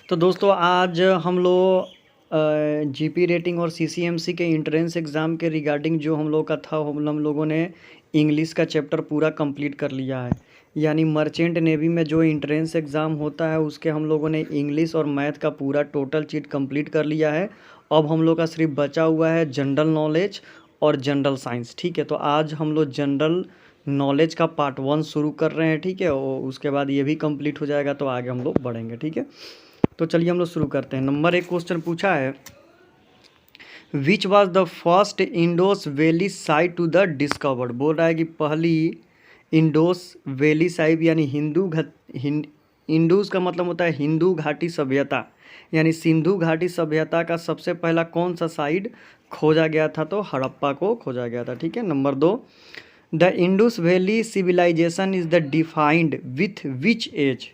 तो दोस्तों आज हम लोग जीपी रेटिंग और सीसीएमसी के एंट्रेंस एग्ज़ाम के रिगार्डिंग जो हम लोग का था हम लोगों ने इंग्लिश का चैप्टर पूरा कंप्लीट कर लिया है। यानी मर्चेंट नेवी में जो एंट्रेंस एग्ज़ाम होता है उसके हम लोगों ने इंग्लिश और मैथ का पूरा टोटल चीट कंप्लीट कर लिया है। अब हम लोग का सिर्फ बचा हुआ है जनरल नॉलेज और जनरल साइंस। ठीक है, तो आज हम लोग जनरल नॉलेज का पार्ट 1 शुरू कर रहे हैं। ठीक है, और उसके बाद ये भी कंप्लीट हो जाएगा तो आगे हम लोग बढ़ेंगे। ठीक है, तो चलिए हम लोग शुरू करते हैं। नंबर 1 क्वेश्चन पूछा है, which was the first Indus valley site to the discovered. बोल रहा है कि पहली इंडोस वैली साइट यानी इंडूस का मतलब होता है हिंदू घाटी सभ्यता, यानी सिंधु घाटी सभ्यता का सबसे पहला कौन सा साइट खोजा गया था, तो हड़प्पा को खोजा गया था। ठीक है, number 2, the Indus valley civilization is the defined with which age.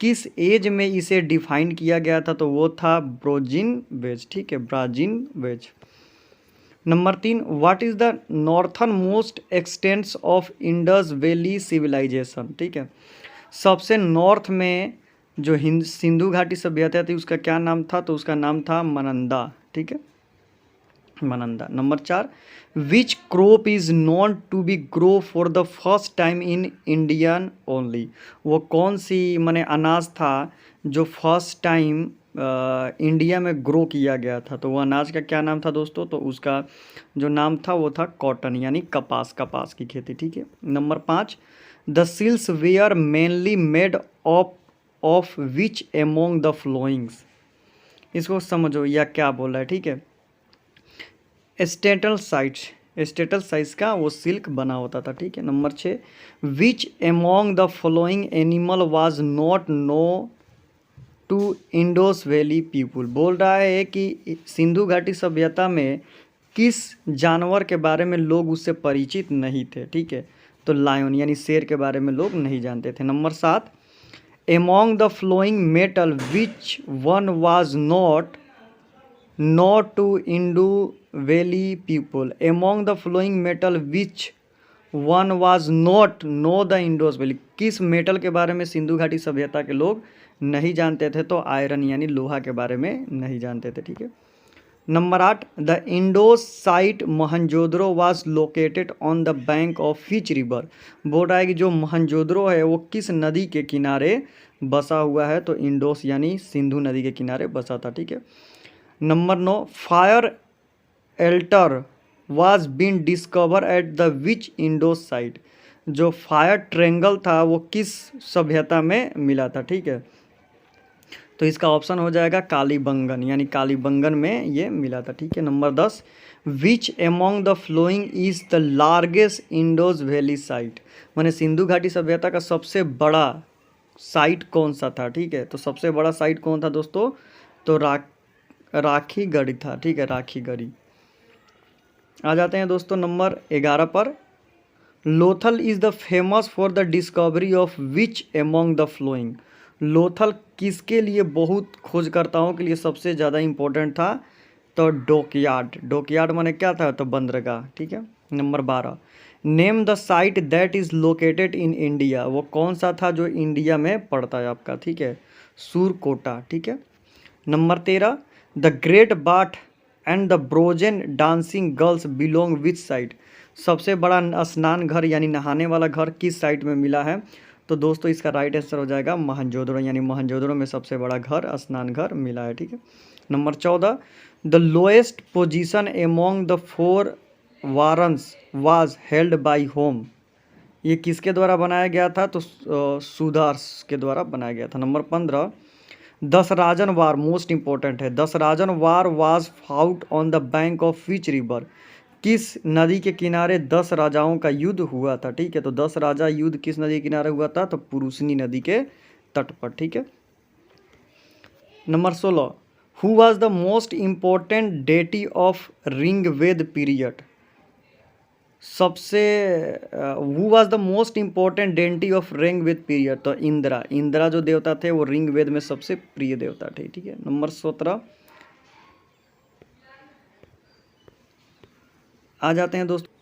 किस एज में इसे डिफाइन किया गया था, तो वो था ब्रोजिन वेज। ठीक है, ब्राजीन वेज। Number 3, what is the northernmost extents of Indus valley civilisation. ठीक है, सबसे नॉर्थ में जो सिंधु घाटी सभ्यता थी उसका क्या नाम था, तो उसका नाम था मनंदा। ठीक है, मनंदा। Number 4, which crop is known to be grow for the first time in Indian only. वो कौन सी माने अनाज था जो फर्स्ट टाइम इंडिया में ग्रो किया गया था, तो वो अनाज का क्या नाम था दोस्तों, तो उसका जो नाम था वो था कॉटन यानी कपास, कपास की खेती। ठीक है, number 5, the seals were mainly made of which among the following. इसको समझो या क्या बोल रहा है। ठीक है, स्टेटल साइट्स का वो सिल्क बना होता था। ठीक है, number 6, which among the following animal was not known to Indus valley people. बोल रहा है कि सिंधु घाटी सभ्यता में किस जानवर के बारे में लोग उससे परिचित नहीं थे। ठीक है, तो लायन यानी शेर के बारे में लोग नहीं जानते थे। Number 7, among the following metal which one was not to Indo valley people. Among the following metal which one was not known the Indus valley. किस मेटल के बारे में सिंधु घाटी सभ्यता के लोग नहीं जानते थे, तो आयरन यानी लोहा के बारे में नहीं जानते थे। ठीक है, number 8, the Indus site Mohenjodaro was located on the bank of which river. बोल रहा है कि जो मोहनजोदड़ो है वो किस नदी के किनारे बसा हुआ है, तो इंडोस यानी सिंधु नदी के किनारे बसा था। ठीक है, number 9, fire altar was been discover at the which Indus site. जो फायर ट्रेंगल था वो किस सभ्यता में मिला था। ठीक है, तो इसका ऑप्शन हो जाएगा कालीबंगन, यानी कालीबंगन में ये मिला था। ठीक है, number 10, which among the following is the largest Indus valley site. माने सिंधु घाटी सभ्यता का सबसे बड़ा साइट कौन सा था। ठीक है, तो सबसे बड़ा साइट कौन था दोस्तों, तो राखी गढ़ी था। ठीक है, राखी गढ़ी। आ जाते हैं दोस्तों नंबर 11 पर, Lothal is the famous for the discovery of which among the flowing. Lothal किसके लिए बहुत खोजकर्ताओं के लिए सबसे ज़्यादा इम्पोर्टेंट था, तो डॉकयार्ड माने क्या था, तो बंदरगाह। ठीक है, number 12, name the site that is located in India. वो कौन सा था जो इंडिया में पड़ता है आपका। ठीक है, सूरकोटा। ठीक है, number 13, the great bath and the bronze dancing girls belong which site. सबसे बड़ा स्नान घर यानी नहाने वाला घर किस साइट में मिला है, तो दोस्तों इसका राइट आंसर हो जाएगा मोहनजोदड़ो, यानी मोहनजोदड़ो में सबसे बड़ा घर स्नान घर मिला है। ठीक है, number 14, the lowest position among the 4 varnas was held by whom. ये किसके द्वारा बनाया गया था, तो सुदार्स के द्वारा बनाया गया था। Number 15, Dasrajan war most important है। Dasrajan war was fought on the bank of which river. किस नदी के किनारे 10 राजाओं का युद्ध हुआ था। ठीक है, तो 10 राजा युद्ध किस नदी के किनारे हुआ था, तो पुरुषनी नदी के तट पर। ठीक है, number 16, who was the most important deity of Rigveda period. सबसे who was the most important डेंटी ऑफ ऋग्वेद पीरियड, तो इंद्रा जो देवता थे वो ऋग्वेद में सबसे प्रिय देवता थे। ठीक है, नंबर 17 आ जाते हैं दोस्तों।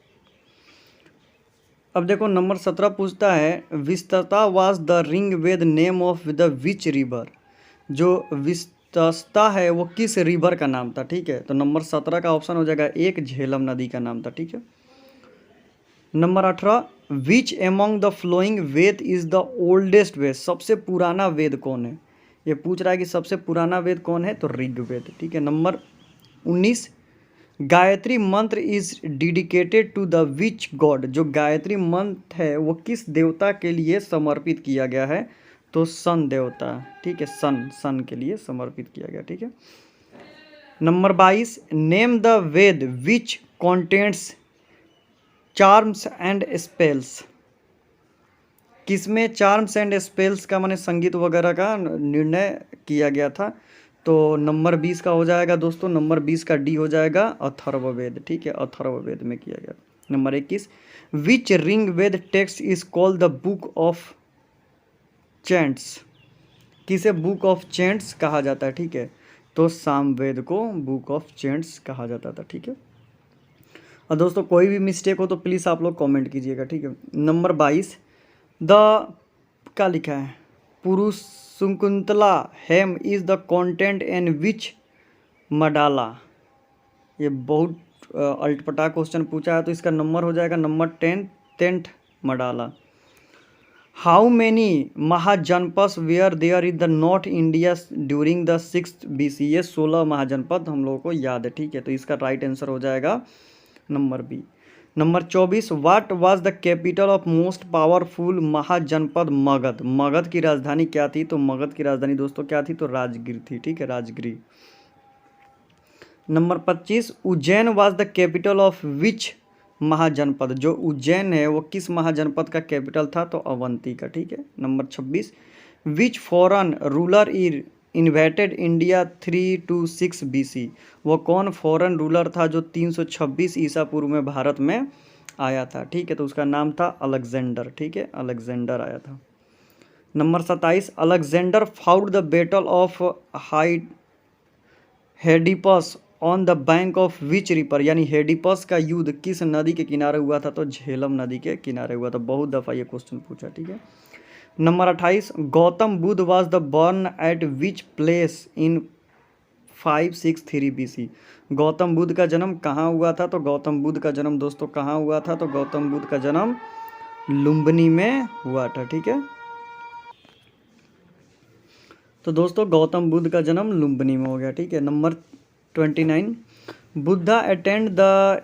अब देखो नंबर 17 पूछता है, Vitasta was the Rigveda name of the which river. जो विशेषता है वो किस रिवर का नाम था, ठीक है। तो नंबर 17 का ऑप्शन हो जाएगा एक, झेलम नदी का नाम था, ठीक है। Number 18, which among the following Veda is the oldest Veda, सबसे पुराना वेद कौन है। ये पूछ रहा है कि सबसे पुराना वेद कौन है, तो ऋग्वेद, ठीक है। Number 19, Gayatri mantra is dedicated to the which god, जो गायत्री मंत्र है वो किस देवता के लिए समर्पित किया गया है, तो सन देवता, ठीक है, सन के लिए समर्पित किया गया, ठीक है। Number 22, name the Veda which contents charms and spells, किसमें चार्म्स एंड स्पेल्स का माने संगीत वगैरह का निर्णय किया गया था, तो नंबर 20 का हो जाएगा दोस्तों, नंबर 20 का डी हो जाएगा अथर्ववेद, ठीक है, अथर्ववेद में किया गया। Number 21, which Rig Veda text is called the book of chants, किसे बुक ऑफ चैंट्स कहा जाता है, ठीक है, तो सामवेद को बुक ऑफ चैंट्स कहा जाता था, ठीक है। और दोस्तों कोई भी मिस्टेक हो तो प्लीज़ आप लोग कमेंट कीजिएगा, ठीक है। नंबर 22, द क्या लिखा है, पुरुष शकुंतला hymn is the content and which mandala, ये बहुत अल्टपटा क्वेश्चन पूछा है, तो इसका नंबर हो जाएगा number 10th mandala. How many mahajanapada were there in the north India during the 6th BC, ये 16 महाजनपद हम लोगों को याद है, ठीक है, तो इसका राइट आंसर हो जाएगा number B. Number 24, what was the capital of most powerful mahajanapada Magadha, Magadha की राजधानी क्या थी, तो मगध की राजधानी दोस्तों क्या थी, तो राजगीर थी, ठीक है, Rajgir. Number 25, Ujjain was the capital of which mahajanapada, जो उज्जैन है वो किस महाजनपद का कैपिटल था, तो अवंती का, ठीक है। Number 26, which foreign ruler invaded India 326 BC, वो कौन फॉरेन रूलर था जो 326 ईसा पूर्व में भारत में आया था, ठीक है, तो उसका नाम था अलेक्जेंडर, ठीक है, अलेक्जेंडर आया था। Number 27, Alexander fought the battle of Hydaspes on the bank of which river, यानी हेडिपस का युद्ध किस नदी के किनारे हुआ था, तो झेलम नदी के किनारे हुआ था, बहुत दफ़ा ये क्वेश्चन पूछा, ठीक है। Number 28, Gautam Buddha was the burn eight which place in 563 BC, Gautam Buddha का जन्म कहाँ हुआ था, तो गौतम बुद्ध का जन्म दोस्तों कहाँ हुआ था, तो गौतम बुद्ध का जन्म लुम्बिनी में हुआ था, ठीक है। तो दोस्तों गौतम बुद्ध का जन्म लुम्बिनी में हो गया, ठीक है। Number 29, Buddha attained the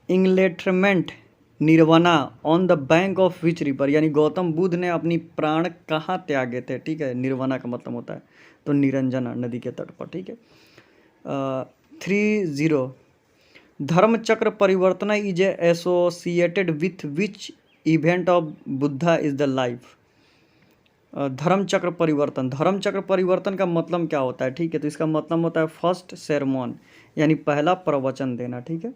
enlightenment nirvana on the bank of which river, यानी गौतम बुद्ध ने अपनी प्राण कहाँ त्यागे थे, ठीक है, निर्वाणा का मतलब होता है तो निरंजना नदी के तट पर, ठीक है। 30, धर्म चक्र परिवर्तन is associated with which event of Buddha is the life, धर्म चक्र परिवर्तन का मतलब क्या होता है, ठीक है, तो इसका मतलब होता है फर्स्ट सेरेमन, यानी पहला प्रवचन देना, ठीक है।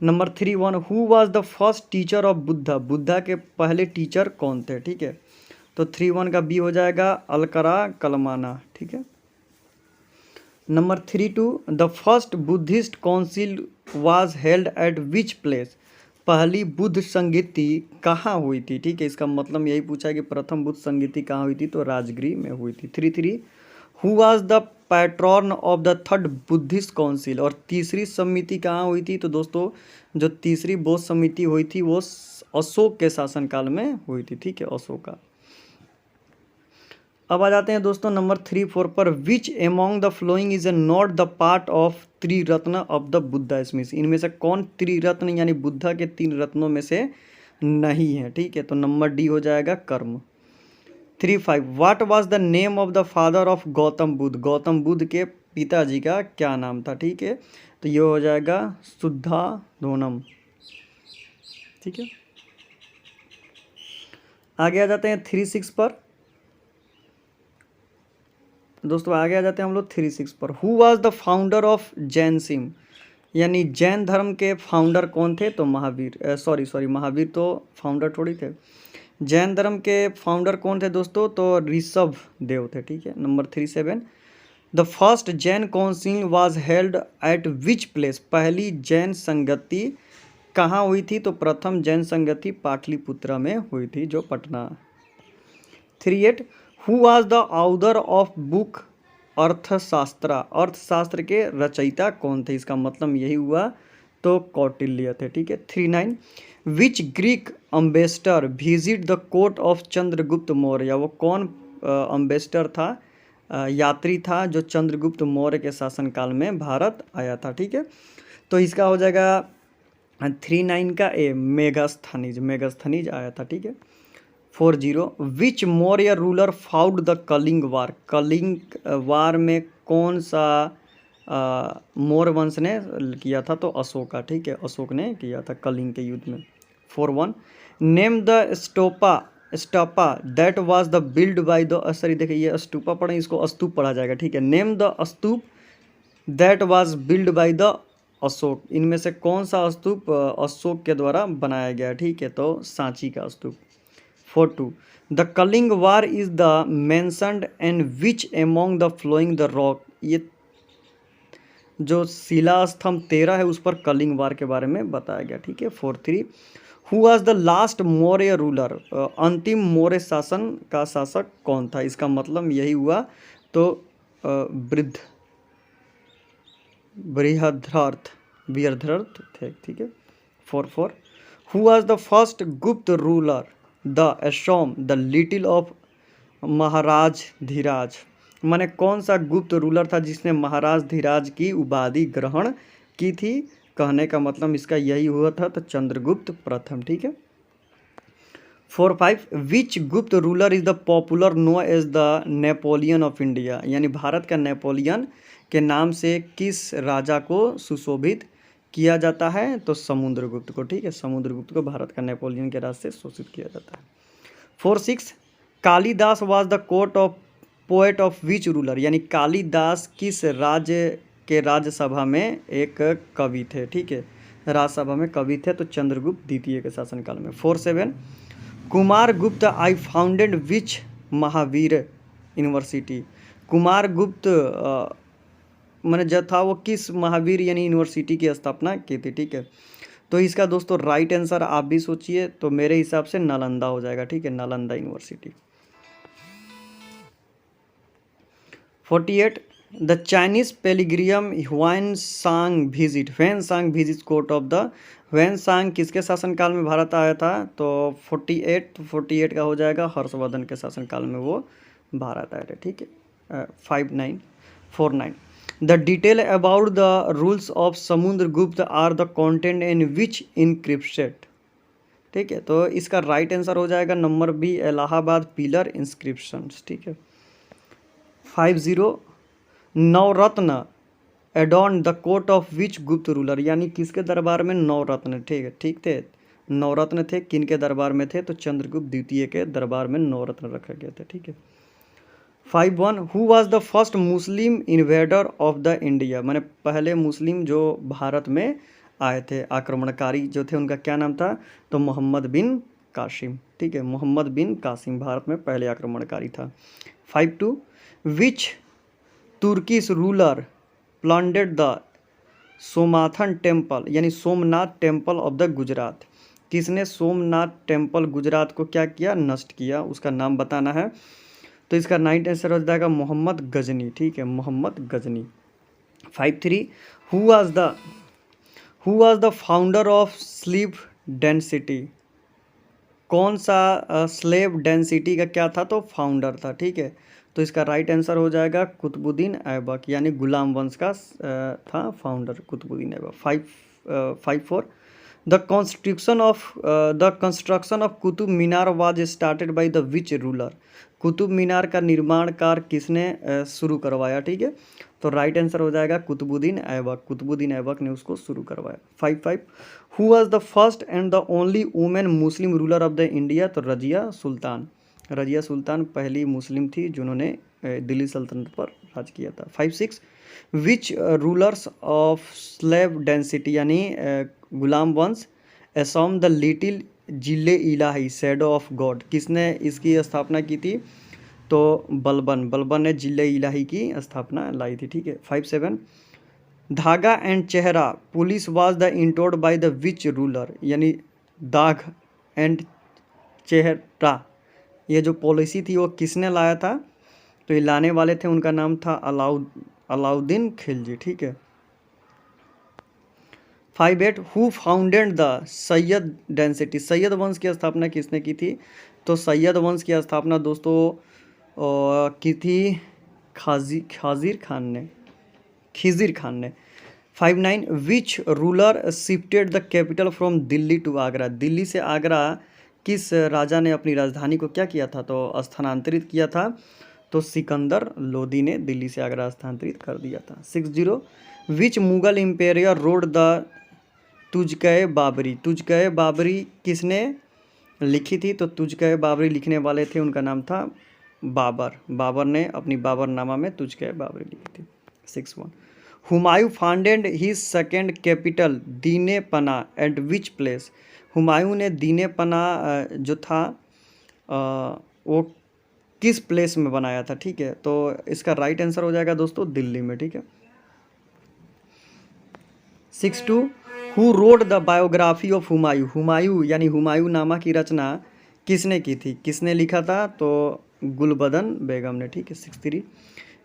Number 31, who was the first teacher of Buddha, Buddha के पहले टीचर कौन थे, ठीक है, तो 31 का बी हो जाएगा अलकरा कलमाना, ठीक है। Number 32, the first Buddhist council was held at which place, पहली बुद्ध संगीति कहाँ हुई थी, ठीक है, इसका मतलब यही पूछा है कि प्रथम बुद्ध संगीति कहाँ हुई थी, तो राजगृह में हुई थी। 33, who was the patron of the third Buddhist council, और तीसरी समिति कहाँ हुई थी, तो दोस्तों जो तीसरी बौद्ध समिति हुई थी वो अशोक के शासनकाल में हुई थी, ठीक है, अशोका। अब आ जाते हैं दोस्तों नंबर 3, 4 पर, which among the following is not the part of triratna of the Buddhism, इनमें से कौन त्रिरत्न यानी बुद्धा के 3 रत्नों में से नहीं है, ठीक है, तो नंबर डी हो जाएगा कर्म। 35, what was the name of the father of Gautam Buddha, Gautam Buddha के पिताजी का क्या नाम था, ठीक है, तो ये हो जाएगा शुद्धाधोनम, ठीक है। आगे आ जाते हैं 36 पर, दोस्तों आगे आ जाते हैं हम लोग 36 पर, who was the founder of Jainism, यानी जैन धर्म के फाउंडर कौन थे, तो महावीर, सॉरी महावीर तो फाउंडर थोड़ी थे, जैन धर्म के फाउंडर कौन थे दोस्तों, तो ऋषभ देव थे, ठीक है। Number 37, the first Jan council was held at which place, पहली जैन संगति कहाँ हुई थी, तो प्रथम जैन संगति पाटलिपुत्रा में हुई थी, जो Patna. 38, who was the author of book अर्थशास्त्र, अर्थशास्त्र के रचयिता कौन थे, इसका मतलब यही हुआ तो कौटिल्य थे, ठीक है। 39 which Greek ambassador visit the court of Chandragupta Maurya, वो कौन अम्बेसडर था, यात्री था जो चंद्रगुप्त मौर्य के शासनकाल में भारत आया था, ठीक है। तो इसका हो जाएगा 39 का ए मेगास्थनीज, मेगास्थनीज आया था, ठीक है। 40 विच मौर्य रूलर फाउड द कलिंग वार, कलिंग वार में कौन सा मौर्य वंश ने किया था, तो अशोका, ठीक है, अशोक ने किया था कलिंग के युद्ध में। 41 name the stupa, stupa that was the build by the, sorry देखिए ये स्तूपा पढ़े, इसको स्तूप पढ़ा जाएगा, ठीक है। Name the stupa that was build by the Ashok, इनमें से कौन सा स्तूप अशोक के द्वारा बनाया गया, ठीक है, तो सांची का stupa. 42 the Kalinga war is the mentioned and which among the flowing the rock, ये जो शिला स्तंभ 13 है उस पर कलिंग वार के बारे में बताया गया, ठीक है। 43 who was the last Maurya ruler, अंतिम मौर्य शासन का शासक कौन था, इसका मतलब यही हुआ तो बृहद्रथ थे, ठीक है। 44 who was the first Gupta ruler the assume the title of Maharaj Dhiraj, माने कौन सा गुप्त रूलर था जिसने महाराज धीराज की उपाधि ग्रहण की थी, कहने का मतलब इसका यही हुआ था तो चंद्रगुप्त प्रथम, ठीक है। 45 which Gupta ruler is the popular known as the Napoleon of India, यानी भारत का नेपोलियन के नाम से किस राजा को सुशोभित किया जाता है, तो समुद्रगुप्त को, ठीक है, समुद्रगुप्त को भारत का नेपोलियन के राज से शोषित किया जाता है। 46 Kalidas was the court of poet of which ruler, यानी कालिदास किस राज्य के राज्यसभा में एक कवि थे, ठीक है, राज्यसभा में कवि थे, तो चंद्रगुप्त द्वितीय के शासनकाल में। 47 कुमार गुप्त आई फाउंडेड विच महावीर यूनिवर्सिटी, कुमार गुप्त मैंने जो था वो किस महावीर यानी यूनिवर्सिटी की स्थापना की थी, ठीक है। तो इसका दोस्तों राइट आंसर आप भी सोचिए, तो मेरे हिसाब से नालंदा हो जाएगा, ठीक है, Nalanda university. 48 the Chinese pilgrim Xuanzang visit court of the, Xuanzang किसके शासनकाल में भारत आया था, तो 48 का हो जाएगा हर्षवर्धन के शासनकाल में वो भारत आए थे, ठीक है। 49 the detail about the rules of Samudragupta are the content in which encrypted, ठीक है, तो इसका राइट आंसर हो जाएगा number B Allahabad pillar inscriptions, ठीक है। 50 navratna adorn the court of which Gupta ruler, यानी किसके दरबार में नवरत्न, ठीक है, ठीक थे, नवरत्न थे किनके दरबार में थे, तो चंद्रगुप्त द्वितीय के दरबार में नवरत्न रखा गया था, ठीक है। 51 who was the first Muslim invader of the India, माने पहले मुस्लिम जो भारत में आए थे आक्रमणकारी जो थे उनका क्या नाम था, तो मोहम्मद बिन कासिम, ठीक है, मोहम्मद बिन कासिम भारत में पहले आक्रमणकारी था। 52 विच तुर्किश रूलर प्लंडेड द सोमाथन टेम्पल, यानी Somnath temple of the Gujarat, किसने सोमनाथ टेम्पल गुजरात को क्या किया, नष्ट किया, उसका नाम बताना है, तो इसका राइट आंसर हो जाएगा मोहम्मद गजनी, ठीक है, Mohammad Ghazni. 53 who was the founder of slave dynasty, कौन सा स्लेव डेंसिटी का क्या था, तो फाउंडर था, ठीक है, तो इसका राइट आंसर हो जाएगा कुतुबुद्दीन ऐबक, यानी गुलाम वंश का था founder Qutbuddin Aibak. 54 the construction of Qutub Minar was started by the which ruler, Qutub Minar का निर्माण कार्य किसने शुरू करवाया, ठीक है, तो राइट आंसर हो जाएगा कुतुबुद्दीन ऐबक, कुतुबुद्दीन ऐबक ने उसको शुरू करवाया। 55 who was the first and the only women Muslim ruler of the India, तो रजिया सुल्तान, रजिया सुल्तान पहली मुस्लिम थी जिन्होंने दिल्ली सल्तनत पर राज किया था। 56 विच रूलर्स ऑफ स्लेव डेंसिटी, यानी गुलाम वंश असोम द लिटिल जिले इलाही शैडो ऑफ गॉड, किसने इसकी स्थापना की थी, तो बलबन ने जिले इलाही की स्थापना लाई थी, ठीक है। 57 धागा एंड चेहरा policy was the introduced by the which ruler, यानी दाग एंड चेहरा ये जो पॉलिसी थी वो किसने लाया था? तो ये लाने वाले थे, उनका नाम था अलाउद्दीन खिलजी। ठीक है। 5-8 who founded the Syed density, Syed वंश की स्थापना किसने की थी? तो सैयद वंश की स्थापना दोस्तों की थी खिज़िर खान ने। 5-9 which ruler shifted the capital from Delhi to Agra, Delhi से आगरा किस राजा ने अपनी राजधानी को क्या किया था? तो स्थानांतरित किया था। तो सिकंदर लोदी ने दिल्ली से आगरा स्थानांतरित कर दिया था। 60 विच मुगल इम्पेरियर रोड द तुजकए बाबरी, तुजकए बाबरी किसने लिखी थी? तो तुजकए बाबरी लिखने वाले थे, उनका नाम था बाबर। बाबर ने अपनी बाबरनामा में तुजकए बाबरी लिखी थी। 61 Humayun founded his second capital दीने पना एट विच प्लेस, हुमायूं ने दीने पना जो था वो किस प्लेस में बनाया था? ठीक है, तो इसका राइट आंसर हो जाएगा दोस्तों दिल्ली में। ठीक है। 62 who wrote the biography of Humayun, Humayun यानी हुमायूं नामा की रचना किसने की थी? किसने लिखा था? तो गुलबदन बेगम ने। ठीक है। 63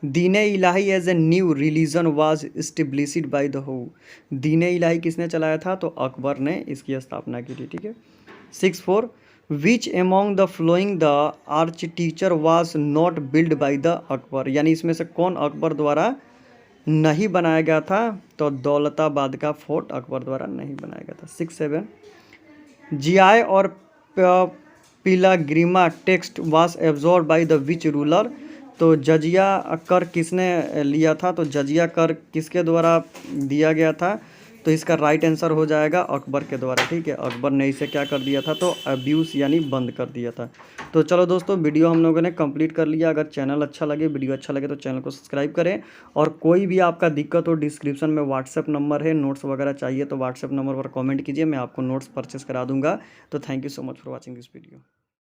Dine Ilahi as a new religion was established by the who, Dine Ilahi किसने चलाया था? तो अकबर ने इसकी स्थापना की थी। ठीक है। 64 विच among the flowing the arch teacher was not build by the Akbar, यानी इसमें से कौन अकबर द्वारा नहीं बनाया गया था? तो दौलताबाद का फोर्ट अकबर द्वारा नहीं बनाया गया था। 67 जियाए और pilgrim tax was absorb by the which ruler, तो जजिया कर किसने लिया था? तो जजिया कर किसके द्वारा दिया गया था? तो इसका राइट आंसर हो जाएगा अकबर के द्वारा। ठीक है। अकबर ने इसे क्या कर दिया था? तो अब्यूज़ यानी बंद कर दिया था। तो चलो दोस्तों, वीडियो हम लोगों ने कंप्लीट कर लिया। अगर चैनल अच्छा लगे, वीडियो अच्छा लगे तो चैनल को सब्सक्राइब करें, और कोई भी आपका दिक्कत हो डिस्क्रिप्शन में व्हाट्सएप नंबर है, नोट्स वगैरह चाहिए तो व्हाट्सएप नंबर पर कमेंट कीजिए, मैं आपको नोट्स परचेस करा दूंगा। तो thank you so much for watching this video.